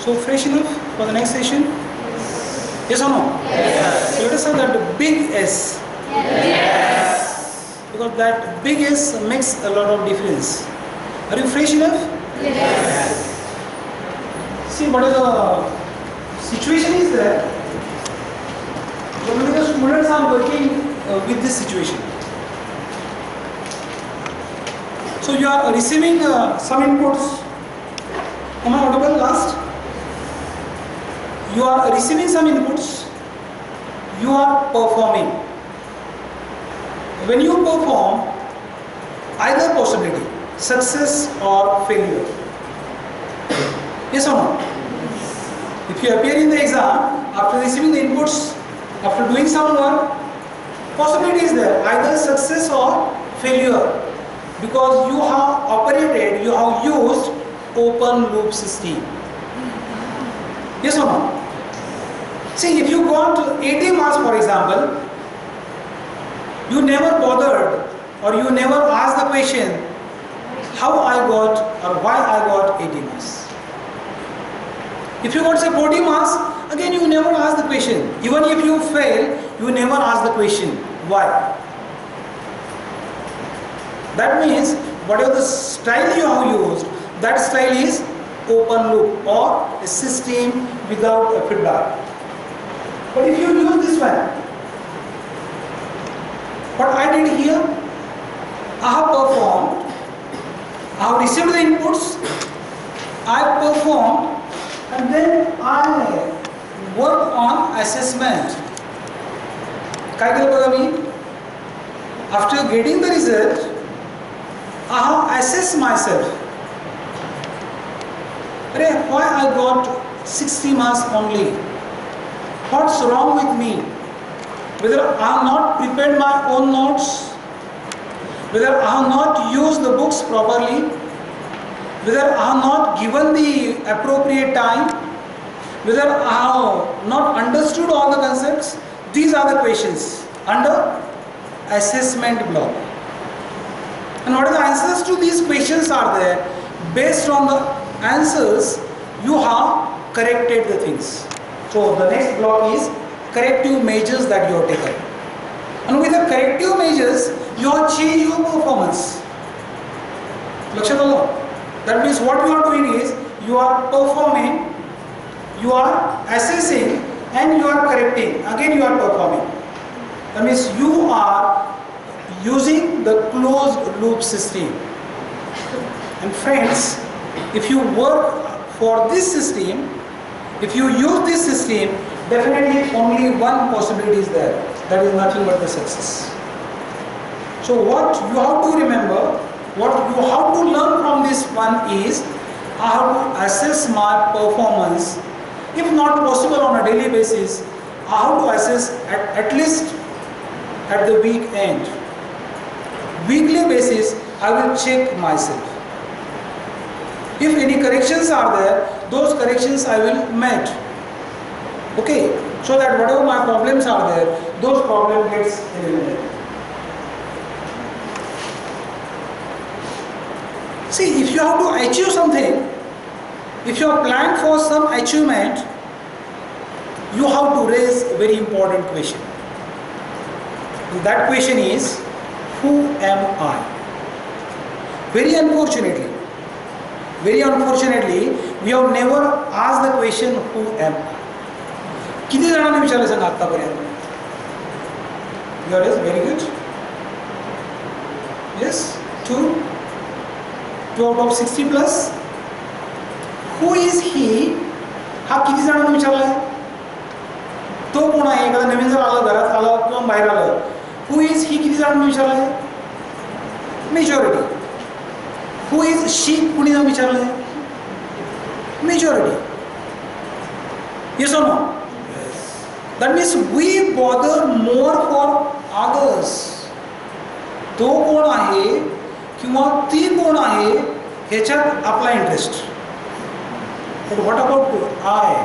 So fresh enough for the next session? Yes or no? Yes. So let us say that big S. Yes. Because that big S makes a lot of difference. Are you fresh enough? Yes. See what is the situation is there. Generally the students are working with this situation. So you are receiving some inputs. Am I audible last? You are receiving some inputs. You are performing. When you perform, either possibility, success or failure. Yes or no? If you appear in the exam, after receiving the inputs, after doing some work, possibility is there, either success or failure. Because you have operated, you have used open loop system. Yes or no? See, if you got 80 marks, for example, you never bothered or you never asked the question how I got or why I got 80 marks. If you got say 40 marks, again you never ask the question. Even if you fail, you never ask the question why. That means whatever the style you have used, that style is open loop or a system without a feedback. But if you use this one, what I did here, I have performed, I have received the inputs, I performed, and then I work on assessment. काय केलं बघा मी? After getting the result, I have assessed myself. Why I got 60 marks only? What's wrong with me? Whether I have not prepared my own notes, whether I have not used the books properly, whether I have not given the appropriate time, whether I have not understood all the concepts. These are the questions under assessment block. And what are the answers to these questions are there? Based on the answers, you have corrected the things. So the next block is corrective measures that you have taken. And with the corrective measures, you have changed your performance. लक्षात आलं? That means what you are doing is, you are performing, you are assessing, and you are correcting. Again you are performing. That means you are using the closed loop system. And friends, if you work for this system, if you use this system, definitely only one possibility is there. That is nothing but the success. So what you have to remember, what you have to learn from this one is, I have to assess my performance. If not possible on a daily basis, I have to assess at least at the week end. Weekly basis, I will check myself. If any corrections are there, those corrections I will make. Okay, so that whatever my problems are there, those problems gets eliminated. See, if you have to achieve something, if you are planned for some achievement, you have to raise a very important question. And that question is, who am I? Very unfortunately, we have never asked the question, who am I? किती जणांनी विचारलं सांगा आतापर्यंत? Yours, very good. Yes, 2 out of 60 plus. Who is he? हा किती जणांनी विचारलाय? तो कोण आहे? एखादा नवीन जर आला, घरात आला किंवा बाहेर आलं, who is he किती जणांनी विचारलंय? Majority. Who is she कुणी विचारलंय? Majority. Yes or no? That means we bother more for others. तो कोण आहे किंवा ती कोण आहे ह्याच्यात आपला interest. But what about I?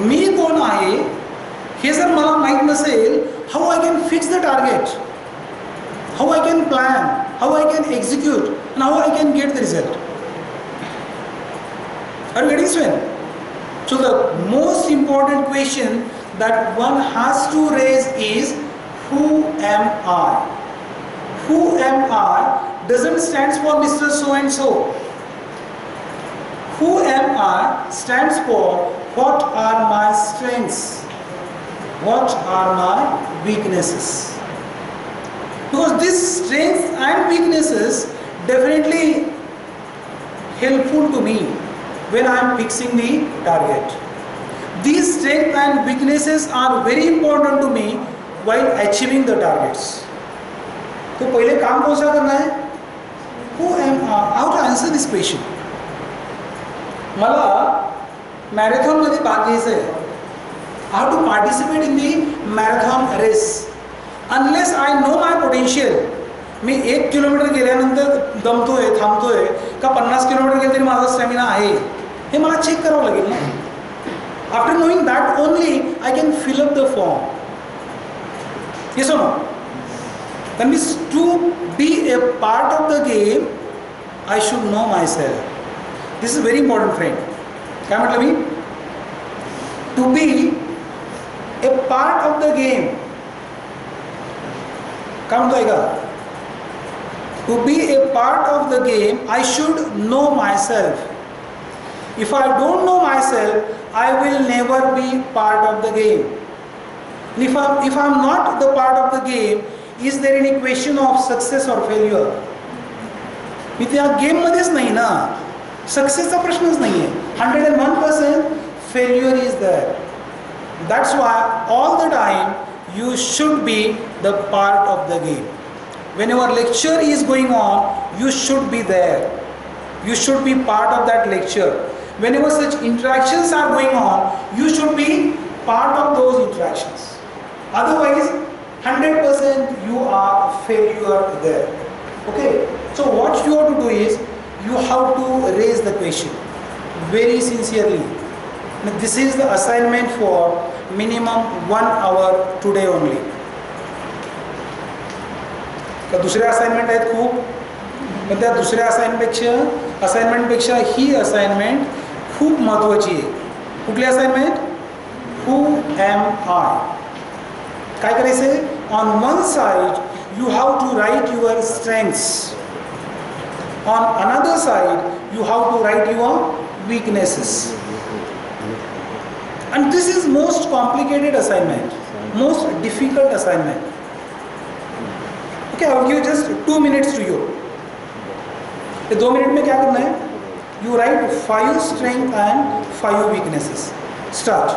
मी कोण आहे हे जर मला माहित नसेल, how I can fix the target, how I can plan, how I can execute, and how I can get the result. Are you getting Sven? So the most important question that one has to raise is, who am I? Who am I doesn't stand for Mr. So and so. Who am I stands for what are my strengths? What are my weaknesses? Because these strengths and weaknesses definitely helpful to me when I am fixing the target. These strengths and weaknesses are very important to me while achieving the targets. तो पहले काम कौन सा करना है? Who am I? How to answer this question? मला marathon मध्ये भाग घ्यायचा आहे. How to participate in the marathon race? Unless I know my potential, me 1 kilometre गेल्यानंतर दमतोय, थांबतोय का 50 किलोमीटर गेले तरी माझा स्टॅमिना आहे हे मला चेक करावं लागेल ना. After knowing that only I can fill up the form. Yes or no? That means to be a part of the game, I should know myself. This is very important, friend. क्या मतलब ही? To be a part of the game. क्या मतलब आएगा? To be a part of the game, I should know myself. If I don't know myself, I will never be part of the game. And if I'm not the part of the game, is there any question of success or failure? मी त्या game मध्येच नाही ना. सक्सेसचा प्रश्नच नाही आहे. 101% failure is there. That's why all the time you should be the part of the game. Whenever lecture is going on, you should be there. You should be part of that lecture. Whenever such interactions are going on, you should be part of those interactions. Otherwise, 100% you are failure there. Okay? So what you have to do is, you have to raise the question very sincerely. Now, this is the assignment for minimum 1 hour today only. तर दुसरे assignment आहेत खूप, पण त्या दुसऱ्या असाइनमेंटपेक्षा ही assignment खूप महत्त्वाची आहे. कुठली असाइनमेंट? Who M I. काय करायचं आहे? On one side you have to write your strengths. On another side you have to write your weaknesses. And this is most complicated assignment, most difficult assignment. Okay, I will give just 2 minutes to you. ये 2 minute में क्या करना है? You write 5 strengths and 5 weaknesses. Start.